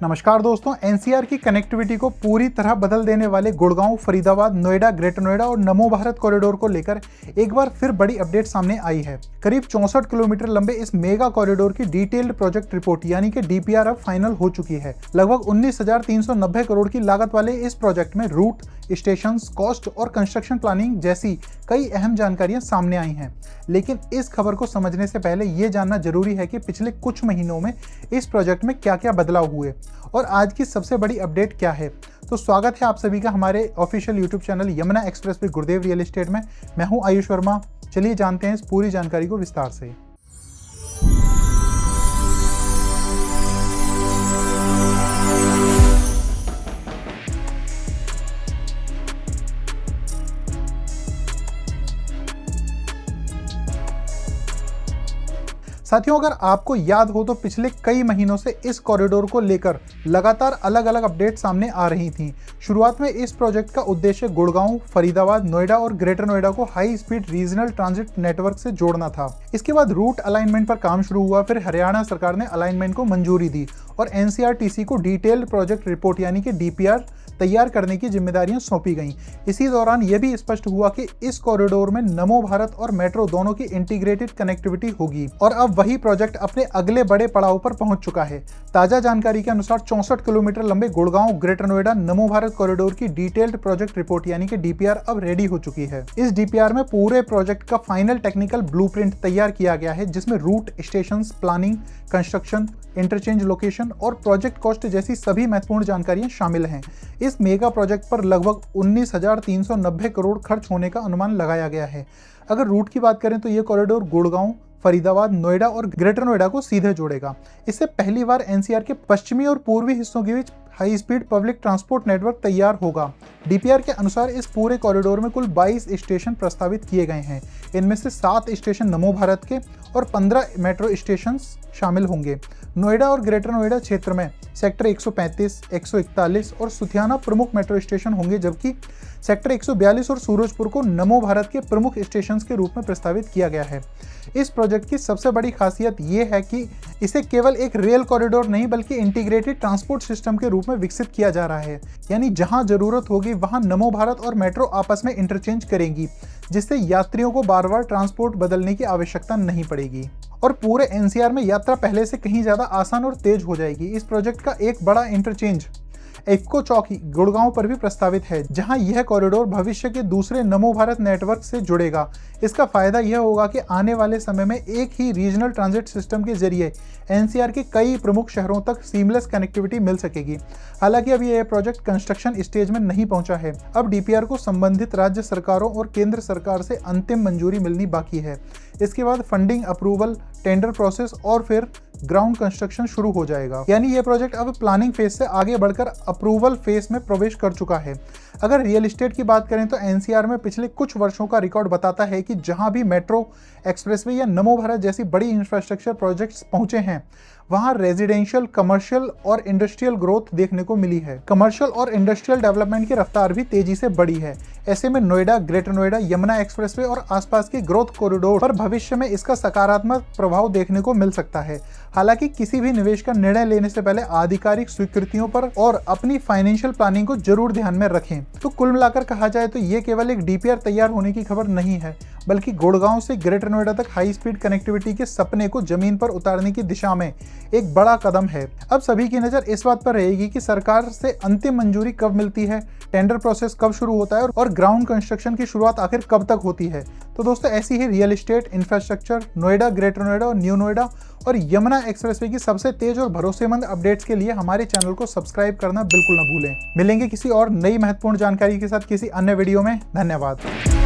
नमस्कार दोस्तों, एनसीआर की कनेक्टिविटी को पूरी तरह बदल देने वाले गुड़गांव, फरीदाबाद, नोएडा, ग्रेटर नोएडा और नमो भारत कॉरिडोर को लेकर एक बार फिर बड़ी अपडेट सामने आई है। करीब 64 किलोमीटर लंबे इस मेगा कॉरिडोर की डिटेल्ड प्रोजेक्ट रिपोर्ट यानी कि डीपीआर अब फाइनल हो चुकी है। लगभग 19,390 करोड़ की लागत वाले इस प्रोजेक्ट में रूट, स्टेशन, कॉस्ट और कंस्ट्रक्शन प्लानिंग जैसी कई अहम जानकारियां सामने आई हैं। लेकिन इस खबर को समझने से पहले ये जानना जरूरी है कि पिछले कुछ महीनों में इस प्रोजेक्ट में क्या क्या बदलाव हुए और आज की सबसे बड़ी अपडेट क्या है। तो स्वागत है आप सभी का हमारे official YouTube channel Yamuna express with Gurudev real estate में। मैं हूं आयुष वर्मा। चलिए जानते हैं इस पूरी जानकारी को विस्तार से। साथियों, अगर आपको याद हो तो पिछले कई महीनों से इस कॉरिडोर को लेकर लगातार अलग अलग अपडेट सामने आ रही थी। शुरुआत में इस प्रोजेक्ट का उद्देश्य गुड़गांव, फरीदाबाद, नोएडा और ग्रेटर नोएडा को high speed regional transit network से जोड़ना था। इसके बाद रूट अलाइनमेंट पर काम शुरू हुआ। फिर हरियाणा सरकार ने अलाइनमेंट को मंजूरी दी और एनसीआरटीसी को डिटेल्ड प्रोजेक्ट रिपोर्ट यानी कि डीपीआर तैयार करने की जिम्मेदारियां सौंपी गईं। इसी दौरान यह भी स्पष्ट हुआ कि इस कॉरिडोर में नमो भारत और मेट्रो दोनों की इंटीग्रेटेड कनेक्टिविटी होगी और अब वही प्रोजेक्ट अपने अगले बड़े पड़ाव पर पहुंच चुका है। ताजा जानकारी के अनुसार 64 किलोमीटर लंबे गुड़गांव, ग्रेटर नोएडा, नमो भारत कॉरिडोर की डिटेल्ड प्रोजेक्ट रिपोर्ट यानी कि डीपीआर अब रेडी हो चुकी है। इस डीपीआर में पूरे प्रोजेक्ट का फाइनल टेक्निकल ब्लूप्रिंट तैयार किया गया है, जिसमें route, station, planning, construction, interchange location और प्रोजेक्ट कॉस्ट जैसी सभी महत्वपूर्ण जानकारियां शामिल हैं। इस मेगा प्रोजेक्ट पर लगभग 19,390 करोड़ खर्च होने का अनुमान लगाया गया है। अगर रूट की बात करें तो यह कॉरिडोर गुड़गांव, फरीदाबाद, नोएडा और ग्रेटर नोएडा को सीधे जोड़ेगा। इससे पहली बार एनसीआर के पश्चिमी और पूर्वी हिस्सों के बीच high speed public transport network तैयार होगा। डीपीआर के अनुसार इस पूरे कॉरिडोर में कुल 22 स्टेशन प्रस्तावित किए गए हैं। इनमें से 7 स्टेशन नमो भारत के और 15 मेट्रो स्टेशन शामिल होंगे। नोएडा और ग्रेटर नोएडा क्षेत्र में सेक्टर 135, 141 और सुथियाना प्रमुख मेट्रो स्टेशन होंगे, जबकि सेक्टर 142 और सूरजपुर को नमो भारत के प्रमुख स्टेशन के रूप में प्रस्तावित किया गया है। इस प्रोजेक्ट की सबसे बड़ी खासियत ये है कि इसे केवल एक रेल कॉरिडोर नहीं बल्कि इंटीग्रेटेड ट्रांसपोर्ट सिस्टम के रूप में विकसित किया जा रहा है। यानी जहां जरूरत होगी वहां नमो भारत और मेट्रो आपस में इंटरचेंज करेंगी, जिससे यात्रियों को बार बार ट्रांसपोर्ट बदलने की आवश्यकता नहीं पड़ेगी और पूरे एनसीआर में यात्रा पहले से कहीं ज्यादा आसान और तेज हो जाएगी। इस प्रोजेक्ट का एक बड़ा इंटरचेंज इफ्को चौकी गुड़गांव पर भी प्रस्तावित है, जहां यह कॉरिडोर भविष्य के दूसरे नमो भारत नेटवर्क से जुड़ेगा। इसका फायदा यह होगा कि आने वाले समय में एक ही रीजनल ट्रांजिट सिस्टम के जरिए एनसीआर के कई प्रमुख शहरों तक सीमलेस कनेक्टिविटी मिल सकेगी। हालांकि अभी यह प्रोजेक्ट कंस्ट्रक्शन स्टेज में नहीं पहुंचा है। अब डीपीआर को संबंधित राज्य सरकारों और केंद्र सरकार से अंतिम मंजूरी मिलनी बाकी है। इसके बाद फंडिंग अप्रूवल, टेंडर प्रोसेस और फिर ग्राउंड कंस्ट्रक्शन शुरू हो जाएगा। यानी यह प्रोजेक्ट अब प्लानिंग फेज से आगे बढ़कर अप्रूवल फेज में प्रवेश कर चुका है। अगर रियल एस्टेट की बात करें तो एनसीआर में पिछले कुछ वर्षों का रिकॉर्ड बताता है कि जहां भी मेट्रो, एक्सप्रेसवे या नमो भारत जैसी बड़ी इंफ्रास्ट्रक्चर प्रोजेक्ट्स पहुंचे हैं, वहां रेजिडेंशियल, कमर्शियल और इंडस्ट्रियल ग्रोथ देखने को मिली है। कमर्शियल और इंडस्ट्रियल डेवलपमेंट की रफ्तार भी तेजी से बढ़ी है। ऐसे में नोएडा, ग्रेटर नोएडा, यमुना एक्सप्रेसवे और आसपास के ग्रोथ कॉरिडोर पर भविष्य में इसका सकारात्मक प्रभाव देखने को मिल सकता है। हालांकि किसी भी निवेश का निर्णय लेने से पहले आधिकारिक स्वीकृतियों पर और अपनी फाइनेंशियल प्लानिंग को जरूर ध्यान में रखें। तो कुल मिलाकर कहा जाए तो ये केवल एक डीपीआर तैयार होने की खबर नहीं है, बल्कि गुड़गांव से ग्रेटर नोएडा तक हाई स्पीड कनेक्टिविटी के सपने को जमीन पर उतारने की दिशा में एक बड़ा कदम है। अब सभी की नजर इस बात पर रहेगी कि सरकार से अंतिम मंजूरी कब मिलती है, टेंडर प्रोसेस कब शुरू होता है और ग्राउंड कंस्ट्रक्शन की शुरुआत आखिर कब तक होती है। तो दोस्तों, ऐसी ही real estate, infrastructure, Noida, Greater Noida और न्यू नोएडा और यमुना एक्सप्रेसवे की सबसे तेज और भरोसेमंद अपडेट्स के लिए हमारे चैनल को सब्सक्राइब करना बिल्कुल न भूलें। मिलेंगे किसी और नई महत्वपूर्ण जानकारी के साथ किसी अन्य वीडियो में। धन्यवाद।